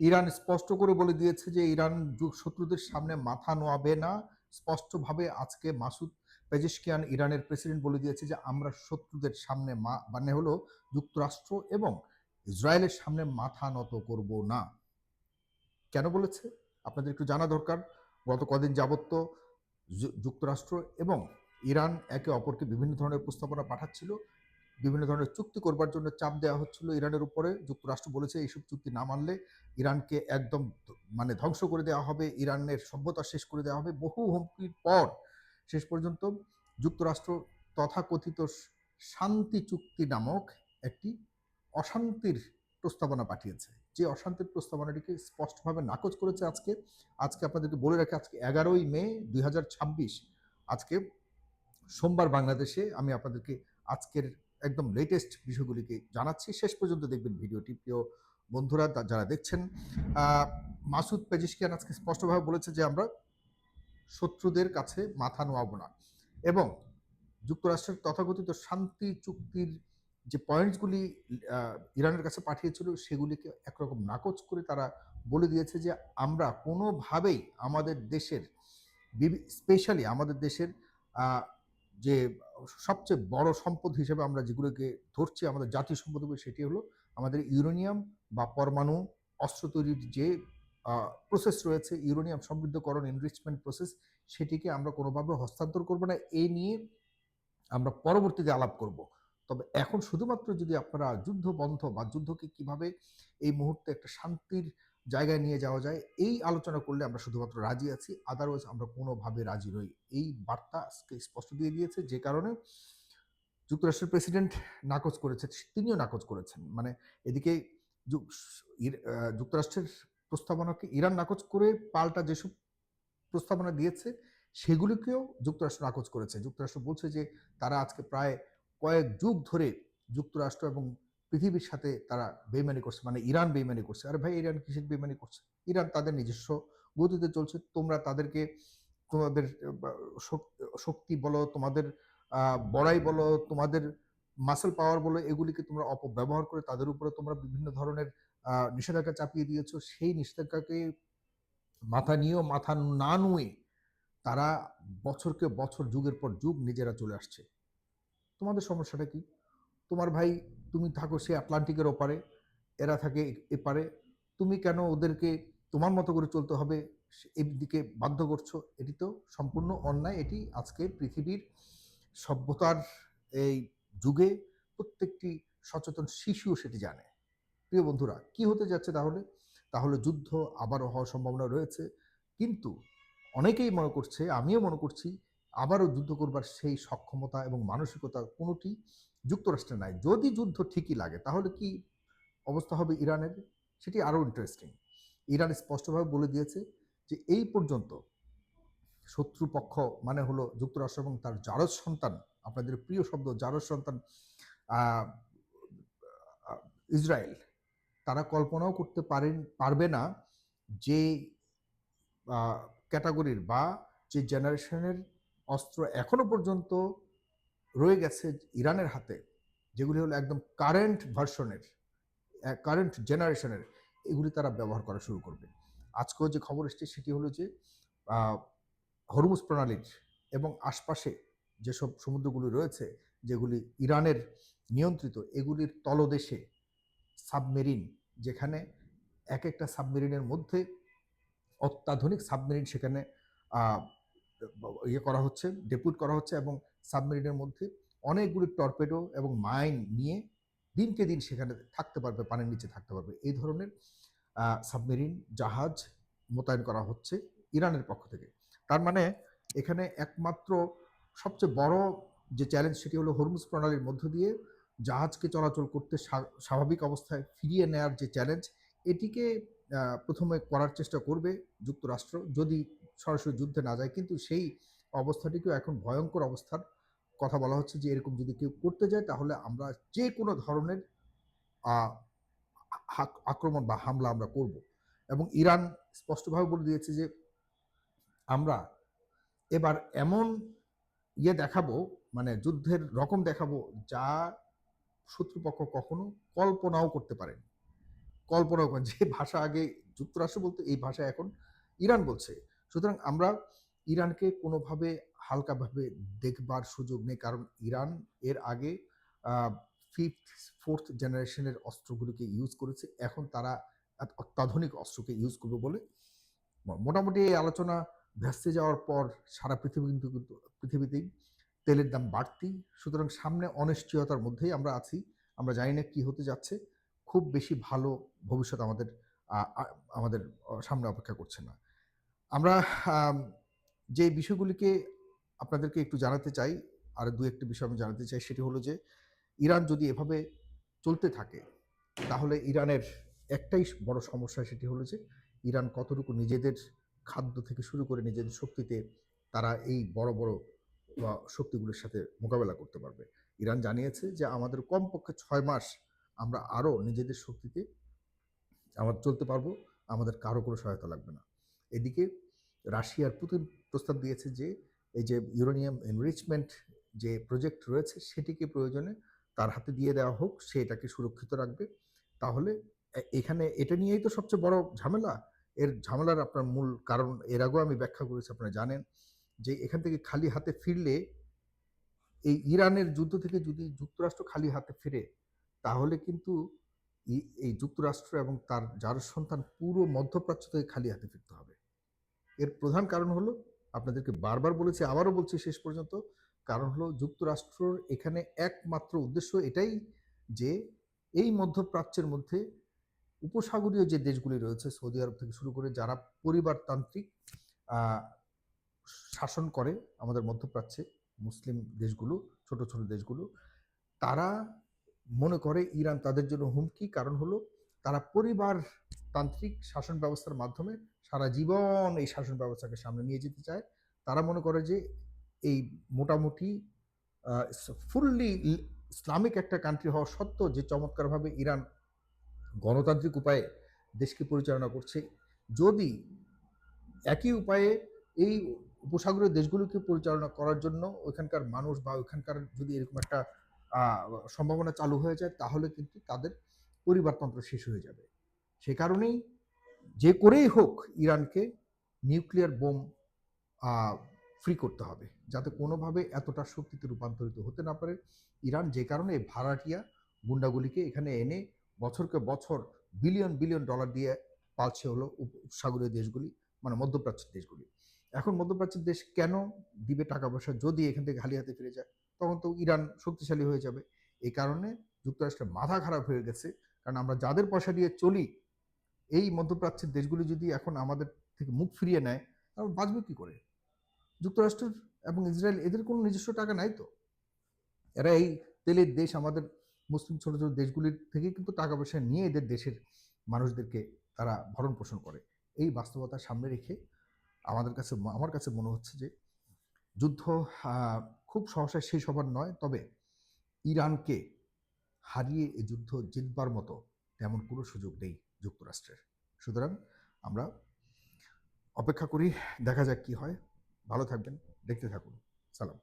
Iran স্পষ্ট করে বলে দিয়েছে যে ইরান শত্রুদের সামনে মাথা নোয়াবে না। স্পষ্টভাবে আজকে মাসুদ পেজেশকিয়ান ইরানের প্রেসিডেন্ট বলে দিয়েছে যে আমরা শত্রুদের সামনে মানে হলো যুক্তরাষ্ট্র এবং ইসরায়েলের সামনে মাথা নত করব না। কেন বলেছে আপনাদের একটু জানা দরকার। গত কদিন যাবত তো যুক্তরাষ্ট্র এবং ইরান একে অপরকে বিভিন্ন ধরনের প্রস্তাবনা পাঠাচ্ছিল, বিভিন্ন ধরনের চুক্তি করবার জন্য চাপ দেওয়া হচ্ছিল ইরানের উপরে। যুক্তরাষ্ট্র বলেছে এইসব চুক্তি না মানলে ইরানকে একদম মানে ধ্বংস করে দেওয়া হবে, ইরানের সভ্যতা শেষ করে দেওয়া হবে। বহু হুমকির পর শেষ পর্যন্ত যুক্তরাষ্ট্র তথাকথিত শান্তি চুক্তি নামক একটি অশান্তির প্রস্তাবনা পাঠিয়েছে, যে অশান্তির প্রস্তাবনাটিকে স্পষ্টভাবে নাকচ করেছে। আজকে আজকে আপনাদেরকে বলে রাখি, আজকে 11ই মে 2026, আজকে সোমবার বাংলাদেশে আমি আপনাদেরকে আজকের একদম লেটেস্ট বিষয়গুলিকে জানাচ্ছি। শেষ পর্যন্ত দেখবেন ভিডিওটি প্রিয় বন্ধুরা যারা দেখছেন। মাসুদ পেজিশকিয়ান আজকে স্পষ্টভাবে বলেছে যে আমরা শত্রুদের কাছে মাথা নোয়াবো না, এবং যুক্তরাষ্ট্রের তথাকথিত শান্তি চুক্তির যে পয়েন্টসগুলি ইরানের কাছে পাঠিয়েছিল সেগুলিকে একরকম নাকচ করে তারা বলে দিয়েছে যে আমরা কোনোভাবেই আমাদের দেশের স্পেশালি আমাদের দেশের যে সবচেয়ে বড় সম্পদ হিসেবে আমরা যেগুলোকে ধরছি আমাদের জাতীয় সম্পদ, সেটি হলো আমাদের ইউরেনিয়াম বা পরমাণু অস্ত্র তৈরির যে প্রসেস রয়েছে, ইউরেনিয়াম সমৃদ্ধকরণ এনরিচমেন্ট প্রসেস, সেটিকে আমরা কোনোভাবে হস্তান্তর করব না। এই নিয়ে আমরা পরবর্তীতে আলাপ করব। তবে এখন শুধুমাত্র যদি আপনারা যুদ্ধ বন্ধ বা যুদ্ধকে কিভাবে এই মুহূর্তে একটা শান্তির জায়গায় নিয়ে যাওয়া যায় এই আলোচনা করলে আমরা শুধুমাত্র রাজি আছি, আদারওয়াইজ আমরা কোনোভাবে রাজি নই। এই বার্তা আজকে স্পষ্ট দিয়ে দিয়েছে, যে কারণে যুক্তরাষ্ট্রের প্রেসিডেন্ট নাকচ করেছে, তিনিও নাকচ করেছেন। মানে এদিকে যুক্তরাষ্ট্রের প্রস্তাবনাকে ইরান নাকচ করে পাল্টা যেসব প্রস্তাবনা দিয়েছে সেগুলিকেও যুক্তরাষ্ট্র নাকচ করেছে। যুক্তরাষ্ট্র বলছে যে তারা আজকে প্রায় কয়েক যুগ ধরে যুক্তরাষ্ট্র এবং পৃথিবীর সাথে তারা বেইমানি করছে, মানে ইরান বেইমানি করছে। আরে ভাই, ইরান কিসের বেইমানি করছে? ইরান তাদের নিজস্ব গতিতে চলছে। তোমরা তাদেরকে তোমাদের শক্তি বলো, তোমাদের বড়াই বলো, তোমাদের মাসেল পাওয়ার বলো, এগুলিকে তোমরা অপব্যবহার করে তাদের উপরে তোমরা বিভিন্ন ধরনের নিষেধাজ্ঞা চাপিয়ে দিয়েছো। সেই নিষেধাজ্ঞাকে মাথা নিয়েও মাথা না নুয়ে তারা বছরকে বছর যুগের পর যুগ নিজেরা চলে আসছে। তোমাদের সমস্যাটা কি? তোমার ভাই, তুমি থাকো সে আটলান্টিকের ওপারে, এরা থাকে এপারে, তুমি কেন ওদেরকে তোমার মতো করে চলতে হবে এই দিকে বাধ্য করছো? এটি তো সম্পূর্ণ অন্যায়। এটি আজকে পৃথিবীর সভ্যতার এই যুগে প্রত্যেকটি সচেতন শিশুও সেটি জানে। প্রিয় বন্ধুরা, কি হতে যাচ্ছে তাহলে? তাহলে যুদ্ধ আবারও হওয়ার সম্ভাবনা রয়েছে, কিন্তু অনেকেই মনে করছে, আমিও মনে করছি, আবারও যুদ্ধ করবার সেই সক্ষমতা এবং মানসিকতা কোনোটি যুক্তরাষ্ট্রের নাই। যদি যুদ্ধ ঠিকই লাগে তাহলে কি অবস্থা হবে ইরানের? সেটি আরও ইন্টারেস্টিং। ইরান স্পষ্টভাবে বলে দিয়েছে যে এই পর্যন্ত শত্রুপক্ষ মানে হলো যুক্তরাষ্ট্র এবং তার জারজ সন্তান, আপনাদের প্রিয় শব্দ জারজ সন্তান ইসরায়েল, তারা কল্পনাও করতে পারবে না যে ক্যাটাগরির বা যে জেনারেশনের অস্ত্র এখনো পর্যন্ত রয়ে গেছে ইরানের হাতে, যেগুলি হলো একদম কারেন্ট ভার্সনের, কারেন্ট জেনারেশনের, এগুলি তারা ব্যবহার করা শুরু করবে। আজকেও যে খবর এসছে সেটি হলো যে হরমুজ প্রণালীর এবং আশপাশে যেসব সমুদ্রগুলি রয়েছে যেগুলি ইরানের নিয়ন্ত্রিত, এগুলির তলদেশে সাবমেরিন, যেখানে এক একটা সাবমেরিনের মধ্যে অত্যাধুনিক সাবমেরিন সেখানে করা হচ্ছে, ডেপুট করা হচ্ছে, এবং সাবমেরিনের মধ্যে অনেকগুলি টর্পেডো এবং মাইন নিয়ে দিনকে দিন সেখানে থাকতে পারবে, পানির নিচে থাকতে পারবে। এই ধরনের সাবমেরিন জাহাজ মোতায়েন করা হচ্ছে ইরানের পক্ষ থেকে। তার মানে এখানে একমাত্র সবচেয়ে বড় যে চ্যালেঞ্জ সেটি হলো হরমুজ প্রণালীর মধ্য দিয়ে জাহাজকে চলাচল করতে স্বাভাবিক অবস্থায় ফিরিয়ে নেওয়ার যে চ্যালেঞ্জ, এটিকে প্রথমে করার চেষ্টা করবে যুক্তরাষ্ট্র যদি সরাসরি যুদ্ধে না যায়। কিন্তু সেই অবস্থাটিকেও এখন ভয়ঙ্কর অবস্থার কথা বলা হচ্ছে, যে এরকম যদি কেউ করতে যায় তাহলে আমরা যে কোনো ধরনের আক্রমণ বা হামলা আমরা করব। এবং ইরান স্পষ্টভাবে বলে দিয়েছে যে আমরা এবার এমন দেখাবো, মানে যুদ্ধের রকম দেখাবো যা শত্রুপক্ষ কখনো কল্পনাও করতে পারেনি। কল্পনাও করেন যে ভাষা আগে যুক্তরাষ্ট্র বলতো এই ভাষা এখন ইরান বলছে। সুতরাং আমরা ইরানকে কোনোভাবে হালকাভাবে দেখবার সুযোগ নেই, কারণ ইরান এর আগে ফিফথ ফোর্থ জেনারেশনের অস্ত্রগুলোকে ইউজ করেছে, এখন তারা অত্যাধুনিক অস্ত্রকে ইউজ করবে বলে মোটামুটি এই আলোচনা ভেস্তে যাওয়ার পর সারা পৃথিবী কিন্তু পৃথিবীতেই তেলের দাম বাড়তি। সুতরাং সামনে অনিশ্চয়তার মধ্যেই আমরা আছি, আমরা জানি না কি হতে যাচ্ছে। খুব বেশি ভালো ভবিষ্যৎ আমাদের সামনে অপেক্ষা করছে না। আমরা যে বিষয়গুলিকে আপনাদেরকে একটু জানাতে চাই, আর দু একটি বিষয় আমি জানাতে চাই, সেটি হলো যে ইরান যদি এভাবে চলতে থাকে তাহলে ইরানের একটাই বড় সমস্যা, সেটি হলো যে ইরান কতটুকু নিজেদের খাদ্য থেকে শুরু করে নিজেদের শক্তিতে তারা এই বড় বড় শক্তিগুলোর সাথে মোকাবেলা করতে পারবে। ইরান জানিয়েছে যে আমাদের কমপক্ষে 6 মাস আমরা আরও নিজেদের শক্তিতে আমরা চলতে পারবো, আমাদের কারো কোনো সহায়তা লাগবে না। এদিকে রাশিয়ার পুতিন প্রস্তাব দিয়েছে যে এই যে ইউরেনিয়াম এনরিচমেন্ট যে প্রজেক্ট রয়েছে সেটিকে প্রয়োজনে তার হাতে দিয়ে দেওয়া হোক, সে এটাকে সুরক্ষিত রাখবে। তাহলে এখানে এটা নিয়েই তো সবচেয়ে বড় ঝামেলা। এর ঝামেলার আপনার মূল কারণ এর আগেও আমি ব্যাখ্যা করেছি, আপনারা জানেন যে এখান থেকে খালি হাতে ফিরলে, এই ইরানের যুদ্ধ থেকে যদি যুক্তরাষ্ট্র খালি হাতে ফিরে, তাহলে কিন্তু এই যুক্তরাষ্ট্র এবং তার যার সন্তান পুরো মধ্যপ্রাচ্য থেকে খালি হাতে ফিরতে হবে। এর প্রধান কারণ হলো, আপনাদেরকে বারবার বলেছি, আবারও বলছি শেষ পর্যন্ত, কারণ হলো যুক্তরাষ্ট্রর এখানে একমাত্র উদ্দেশ্য এটাই যে এই মধ্যপ্রাচ্যের মধ্যে উপসাগরীয় যে দেশগুলি রয়েছে, সৌদি আরব থেকে শুরু করে, যারা পরিবারতান্ত্রিক শাসন করে আমাদের মধ্যপ্রাচ্যে, মুসলিম দেশগুলো, ছোট ছোট দেশগুলো, তারা মনে করে ইরান তাদের জন্য হুমকি। কারণ হলো তারা পরিবারতান্ত্রিক শাসন ব্যবস্থার মাধ্যমে সারা জীবন এই শাসন ব্যবস্থাকে সামনে নিয়ে যেতে চায়। তারা মনে করে যে এই মোটামুটি ফুললি ইসলামিক একটা কান্ট্রি হওয়া সত্ত্বেও যে চমৎকারভাবে ইরান গণতান্ত্রিক উপায়ে দেশকে পরিচালনা করছে, যদি একই উপায়ে এই উপসাগরীয় দেশগুলোকে পরিচালনা করার জন্য ওইখানকার মানুষ বা ওইখানকার যদি এরকম একটা সম্ভাবনা চালু হয়ে যায়, তাহলে কিন্তু তাদের পরিবারতন্ত্র শেষ হয়ে যাবে। সে কারণেই যে করেই হোক ইরানকে নিউক্লিয়ার বোম ফ্রি করতে হবে, যাতে কোনোভাবে এতটা শক্তিতে রূপান্তরিত হতে না পারে ইরান। যে কারণে ভাড়াটিয়া গুন্ডাগুলিকে এখানে এনে বছরকে বছর বিলিয়ন বিলিয়ন ডলার দিয়ে পালছে হলো উপসাগরীয় দেশগুলি, মানে মধ্যপ্রাচ্যের দেশগুলি। এখন মধ্যপ্রাচ্যের দেশ কেন দিবে টাকা পয়সা যদি এখান থেকে খালি হাতে ফিরে যায়? তখন তো ইরান শক্তিশালী হয়ে যাবে। এই কারণে যুক্তরাষ্ট্রের মাথা খারাপ হয়ে গেছে, কারণ আমরা যাদের পয়সা দিয়ে চলি, এই মধ্যপ্রাচ্যের দেশগুলি যদি এখন আমাদের থেকে মুখ ফিরিয়ে নেয়, তাহলে বাঁচবে কি করে? যুক্তরাষ্ট্র এবং ইসরায়েল এদের কোনো নিজস্ব টাকা নাই তো। এরা এই তেলের দেশ, আমাদের মুসলিম ছোট ছোট দেশগুলির থেকে কিন্তু টাকা পয়সা নিয়ে এদের দেশের মানুষদেরকে তারা ভরণ পোষণ করে। এই বাস্তবতা সামনে রেখে আমার কাছে মনে হচ্ছে যে যুদ্ধ খুব সহসায় শেষ হবার নয়, তবে ইরানকে হারিয়ে এই যুদ্ধ জিতবার মতো তেমন কোনো সুযোগ নেই যুক্তরাষ্ট্রের। সুতরাং আমরা অপেক্ষা করি, দেখা যাক কি হয়। ভালো থাকবেন, দেখতে থাকুন। সালাম।